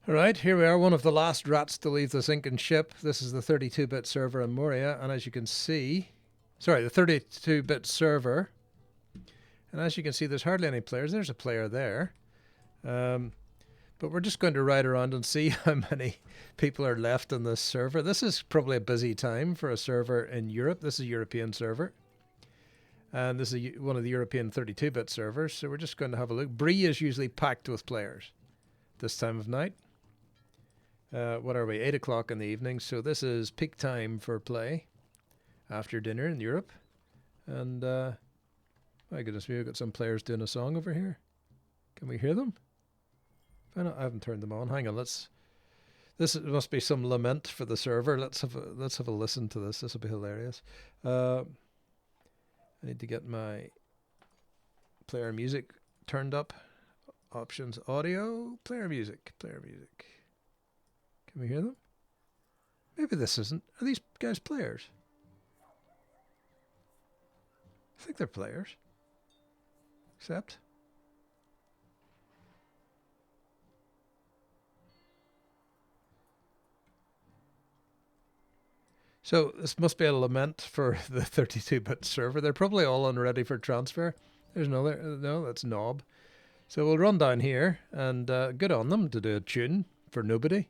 Alright, here we are, one of the last rats to leave the sinking ship. This is the 32-bit server in Moria, and as you can see... Sorry, the 32-bit server. And as you can see, there's hardly any players. There's a player there. But we're just going to ride around and see how many people are left in this server. This is probably a busy time for a server in Europe. This is a European server. And this is one of the European 32-bit servers, so we're just going to have a look. Bree is usually packed with players this time of night. What are we? 8 o'clock in the evening. So this is peak time for play after dinner in Europe. And my goodness me, we've got some players doing a song over here. Can we hear them? I haven't turned them on. Hang on, This must be some lament for the server. Let's have a listen to this. This will be hilarious. I need to get my player music turned up. Options, audio, player music. Can we hear them? Maybe this isn't. Are these guys players? I think they're players. Except... So this must be a lament for the 32-bit server. They're probably all unready for transfer. There's another... No, that's Knob. So we'll run down here and good on them to do a tune for nobody.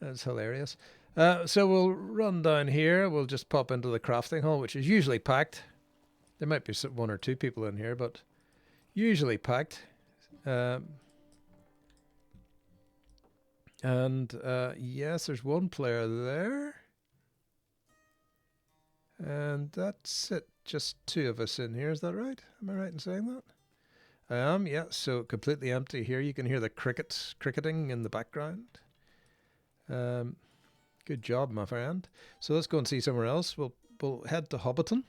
That's hilarious. So we'll run down here. We'll just pop into the crafting hall, which is usually packed. There might be one or two people in here, but usually packed. Yes, there's one player there. And that's it. Just two of us in here. Is that right? Am I right in saying that? I am, yeah. So completely empty here. You can hear the crickets cricketing in the background. Good job, my friend. So let's go and see somewhere else. We'll head to Hobbiton,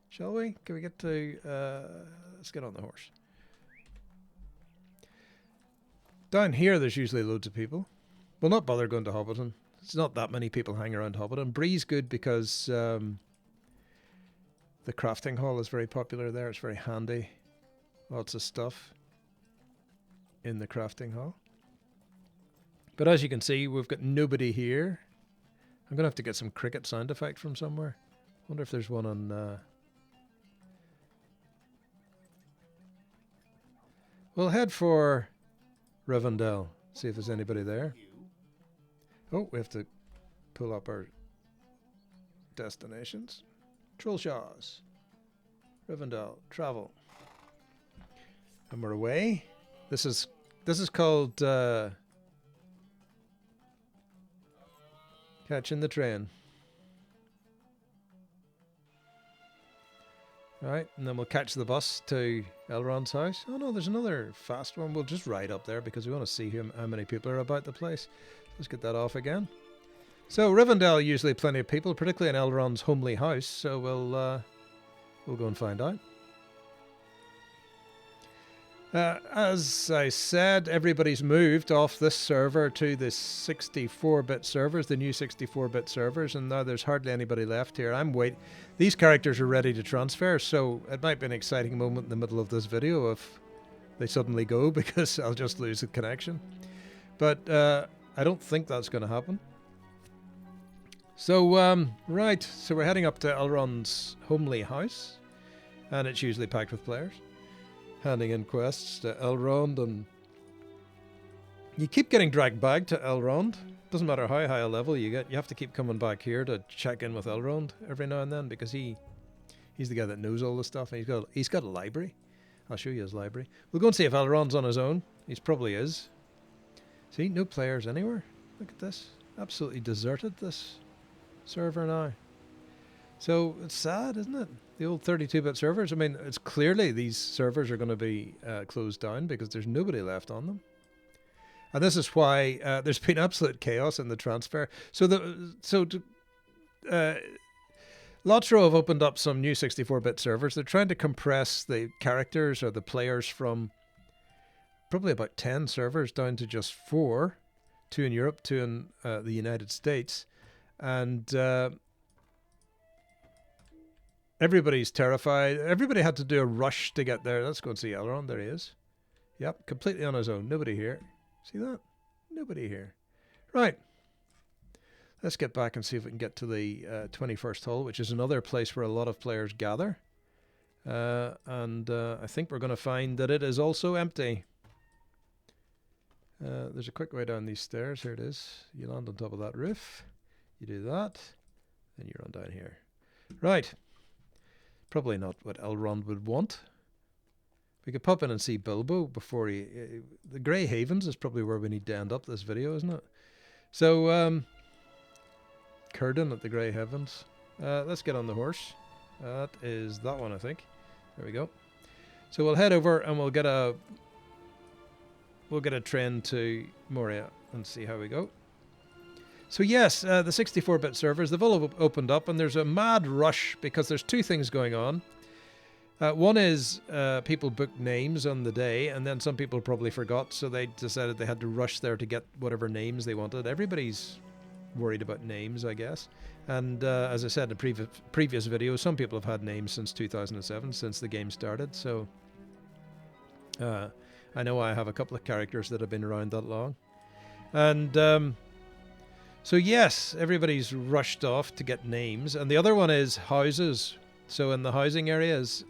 shall we? Can we get to... let's get on the horse. Down here, there's usually loads of people. We'll not bother going to Hobbiton. It's not that many people hang around Hobbiton. Bree's good because the crafting hall is very popular there. It's very handy. Lots of stuff in the crafting hall. But as you can see, we've got nobody here. I'm going to have to get some cricket sound effect from somewhere. Wonder if there's one on... We'll head for Rivendell. See if there's anybody there. Oh, we have to pull up our destinations. Trollshaws. Rivendell. Travel. And we're away. This is called catching the train. Alright, and then we'll catch the bus to Elrond's house. Oh no, there's another fast one. We'll just ride up there because we want to see how many people are about the place. Let's get that off again. So Rivendell, usually plenty of people, particularly in Elrond's homely house. So we'll go and find out. As I said, everybody's moved off this server to the 64-bit servers, the new 64-bit servers, and now there's hardly anybody left here. These characters are ready to transfer, so it might be an exciting moment in the middle of this video if they suddenly go, because I'll just lose the connection. But I don't think that's going to happen. So, right, so we're heading up to Elrond's homely house, and it's usually packed with players. Handing in quests to Elrond, and you keep getting dragged back to Elrond. Doesn't matter how high a level you get, you have to keep coming back here to check in with Elrond every now and then, because he's the guy that knows all the stuff, and he's got a library. I'll show you his library. We'll go and see if Elrond's on his own. He probably is. See, no players anywhere. Look at this. Absolutely deserted, this server now. So it's sad, isn't it? The old 32-bit servers. I mean, it's clearly these servers are going to be closed down because there's nobody left on them. And this is why there's been absolute chaos in the transfer. LOTRO have opened up some new 64-bit servers. They're trying to compress the characters or the players from probably about 10 servers down to just 4. 2 in Europe, 2 in the United States. And... everybody's terrified. Everybody had to do a rush to get there. Let's go and see Elrond. There he is. Yep, completely on his own. Nobody here. See that? Nobody here. Right. Let's get back and see if we can get to the 21st hole, which is another place where a lot of players gather. And I think we're going to find that it is also empty. There's a quick way down these stairs. Here it is. You land on top of that roof. You do that. Then you run down here. Right. Probably not what Elrond would want. We could pop in and see Bilbo before he... the Grey Havens is probably where we need to end up this video, isn't it? So, Círdan at the Grey Havens. Let's get on the horse. That is that one, I think. There we go. So we'll head over and we'll get a train to Moria and see how we go. So yes, the 64-bit servers, they've all opened up, and there's a mad rush because there's two things going on. One is people booked names on the day, and then some people probably forgot, so they decided they had to rush there to get whatever names they wanted. Everybody's worried about names, I guess. And as I said in a previous video, some people have had names since 2007, since the game started. So I know I have a couple of characters that have been around that long. And so yes, everybody's rushed off to get names. And the other one is houses. So in the housing areas,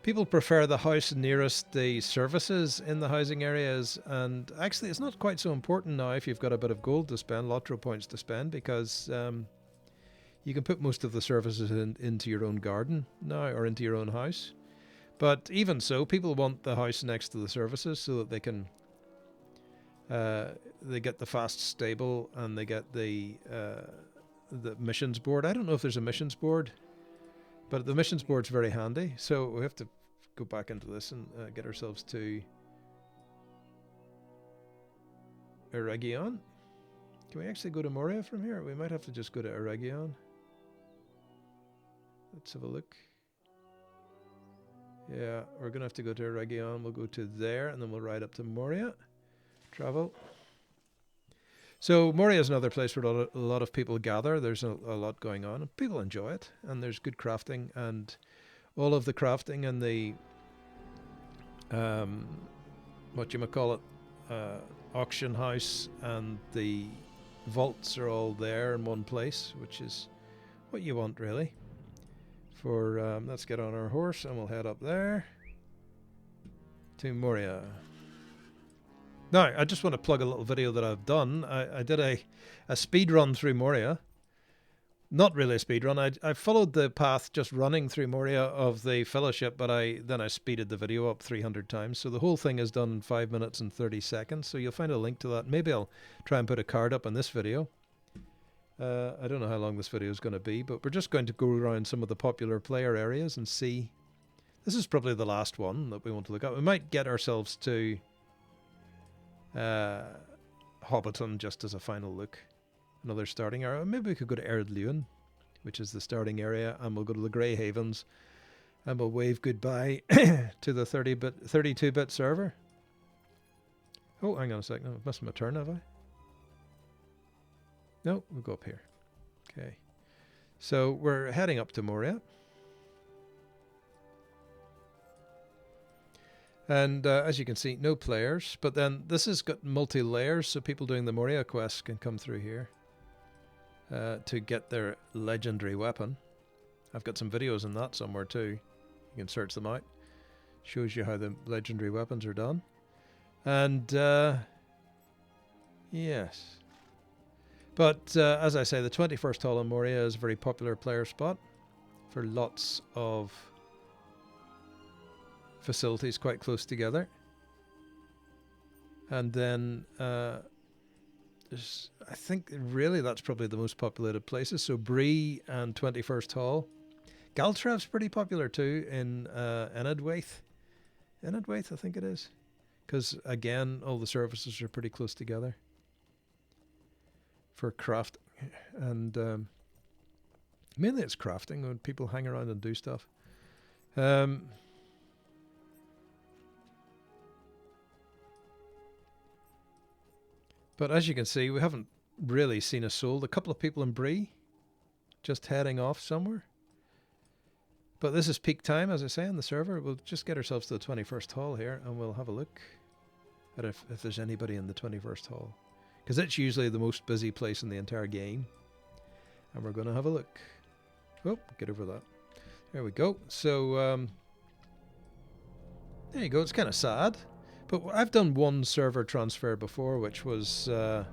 people prefer the house nearest the services in the housing areas. And actually, it's not quite so important now if you've got a bit of gold to spend, LOTRO points to spend, because you can put most of the services into your own garden now, or into your own house. But even so, people want the house next to the services so that they can... they get the fast stable, and they get the missions board. I don't know if there's a missions board, but the missions board's very handy. So we have to go back into this and get ourselves to Eregion. Can we actually go to Moria from here? We might have to just go to Eregion. Let's have a look. Yeah, we're going to have to go to Eregion. We'll go to there, and then we'll ride up to Moria. Travel. So Moria is another place where a lot of people gather. There's a lot going on, and people enjoy it, and there's good crafting, and all of the crafting and the auction house and the vaults are all there in one place, which is what you want, really. For let's get on our horse and we'll head up there to Moria. Now, I just want to plug a little video that I've done. I did a speed run through Moria. Not really a speed run. I followed the path just running through Moria of the Fellowship, but then I speeded the video up 300 times. So the whole thing is done in 5 minutes and 30 seconds. So you'll find a link to that. Maybe I'll try and put a card up on this video. I don't know how long this video is going to be, but we're just going to go around some of the popular player areas and see. This is probably the last one that we want to look at. We might get ourselves to Hobbiton just as a final look. Another starting area. Maybe we could go to Erdluin, which is the starting area, and we'll go to the Grey Havens, and we'll wave goodbye to the 32-bit server. Oh, hang on a second. I've missed my turn, have I? No, we'll go up here. Okay. So we're heading up to Moria. And as you can see, no players. But then this has got multi-layers, so people doing the Moria quest can come through here to get their legendary weapon. I've got some videos on that somewhere too. You can search them out. Shows you how the legendary weapons are done. And yes. But as I say, the 21st hole in Moria is a very popular player spot for lots of facilities quite close together. And then I think really that's probably the most populated places. So Bree and 21st hall. Galtrev's pretty popular too in Enadwaith. Enadwaith, I think it is. Because again, all the services are pretty close together for crafting. And mainly it's crafting when people hang around and do stuff. But as you can see, we haven't really seen a soul. A couple of people in Bree just heading off somewhere. But this is peak time, as I say, on the server. We'll just get ourselves to the 21st hall here and we'll have a look if there's anybody in the 21st hall. Because it's usually the most busy place in the entire game. And we're going to have a look. Oh, get over that. There we go. So, there you go. It's kind of sad. But I've done one server transfer before, which was... is that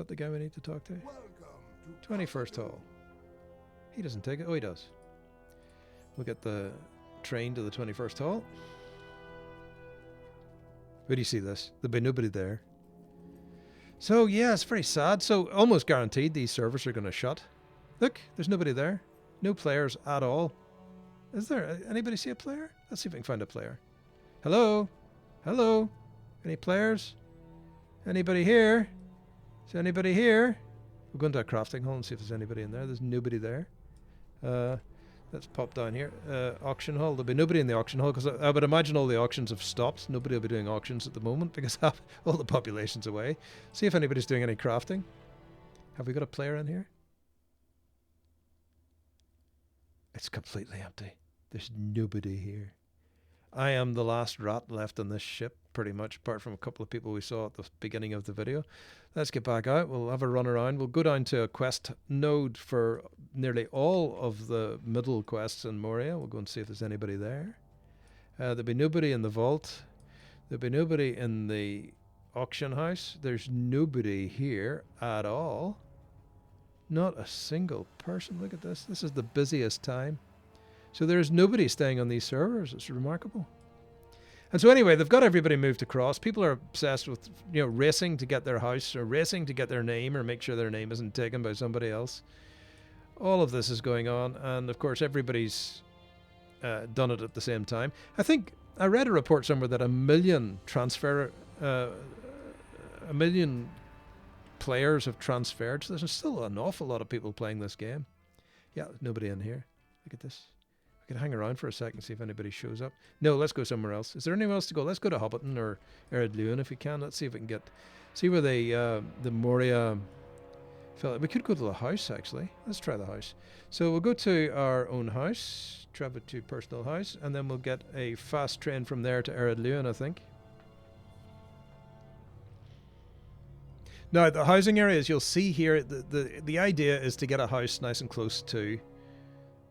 the guy we need to talk to? 21st hall. He doesn't take it. Oh, he does. We'll get the train to the 21st hall. Where do you see this? There'll be nobody there. So, yeah, it's very sad. So, almost guaranteed these servers are going to shut. Look, there's nobody there. No players at all. Is there? Anybody see a player? Let's see if we can find a player. Hello? Hello? Any players? Anybody here? Is anybody here? We'll go into a crafting hall and see if there's anybody in there. There's nobody there. Let's pop down here. Auction hall. There'll be nobody in the auction hall because I would imagine all the auctions have stopped. Nobody will be doing auctions at the moment because all the population's away. See if anybody's doing any crafting. Have we got a player in here? It's completely empty. There's nobody here. I am the last rat left on this ship, pretty much, apart from a couple of people we saw at the beginning of the video. Let's get back out. We'll have a run around. We'll go down to a quest node for nearly all of the middle quests in Moria. We'll go and see if there's anybody there. There'll be nobody in the vault. There'll be nobody in the auction house. There's nobody here at all. Not a single person. Look at this. This is the busiest time. So there's nobody staying on these servers. It's remarkable. And so anyway, they've got everybody moved across. People are obsessed with, you know, racing to get their house or racing to get their name or make sure their name isn't taken by somebody else. All of this is going on. And of course, everybody's done it at the same time. I think I read a report somewhere that 1 million players have transferred. So there's still an awful lot of people playing this game. Yeah, there's nobody in here. Look at this. I could hang around for a second and see if anybody shows up. No, let's go somewhere else. Is there anywhere else to go? Let's go to Hobbiton or Laurelin if we can. Let's see if we can see where the Moria fell. We could go to the house, actually. Let's try the house. So we'll go to our own house, travel to personal house, and then we'll get a fast train from there to Laurelin, I think. Now, the housing areas you'll see here, the idea is to get a house nice and close to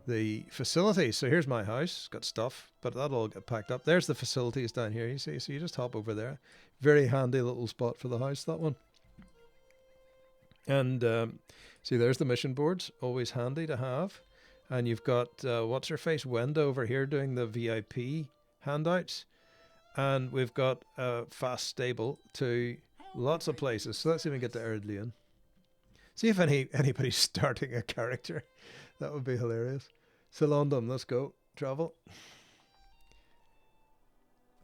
the facilities. So here's my house. It's got stuff, but that'll all get packed up. There's the facilities down here, you see. So you just hop over there. Very handy little spot for the house, that one. And see, there's the mission boards. Always handy to have. And you've got, what's her face, Wenda over here doing the VIP handouts. And we've got a fast stable to lots of places. So let's see if we can get to Laurelin. See if anybody's starting a character. That would be hilarious. Celondim, let's go. Travel.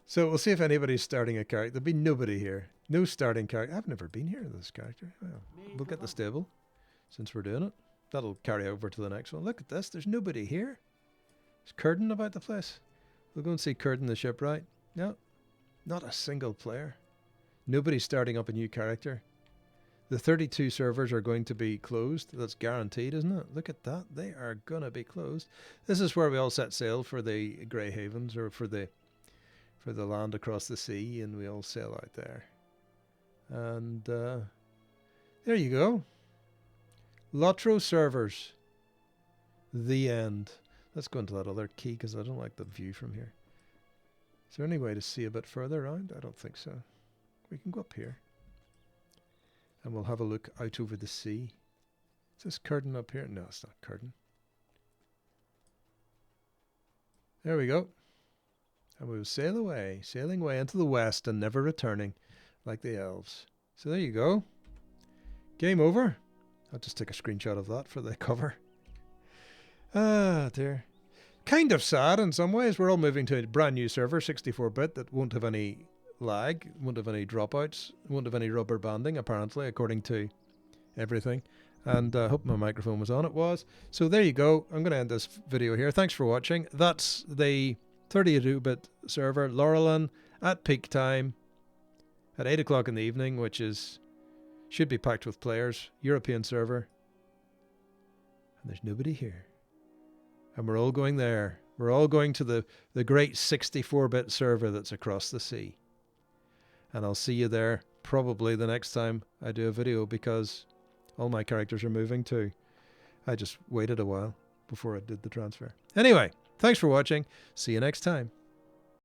So we'll see if anybody's starting a character. There'll be nobody here. No starting character. I've never been here in this character. Well, we'll get the stable since we're doing it. That'll carry over to the next one. Look at this. There's nobody here. Is Curtin about the place? We'll go and see Curtin the shipwright. No, not a single player. Nobody's starting up a new character. The 32 servers are going to be closed. That's guaranteed, isn't it? Look at that. They are going to be closed. This is where we all set sail for the Grey Havens or for the land across the sea, and we all sail out there. And there you go. LOTRO servers. The end. Let's go into that other key because I don't like the view from here. Is there any way to see a bit further around? I don't think so. We can go up here. And we'll have a look out over the sea. Is this Curtin up here? No, it's not Curtin. There we go. And we will sail away, sailing away into the west and never returning like the elves. So there you go. Game over. I'll just take a screenshot of that for the cover. Ah, dear. Kind of sad in some ways. We're all moving to a brand new server, 64-bit, that won't have any lag, won't have any dropouts, won't have any rubber banding, apparently, according to everything. And I hope my microphone was on. It was. So there you go. I'm going to end this video here. Thanks for watching. That's the 32-bit server, Laurelin, at peak time, at 8 o'clock in the evening, which should be packed with players. European server. And there's nobody here. And we're all going there. We're all going to the great 64-bit server that's across the sea. And I'll see you there probably the next time I do a video, because all my characters are moving too. I just waited a while before I did the transfer. Anyway, thanks for watching. See you next time.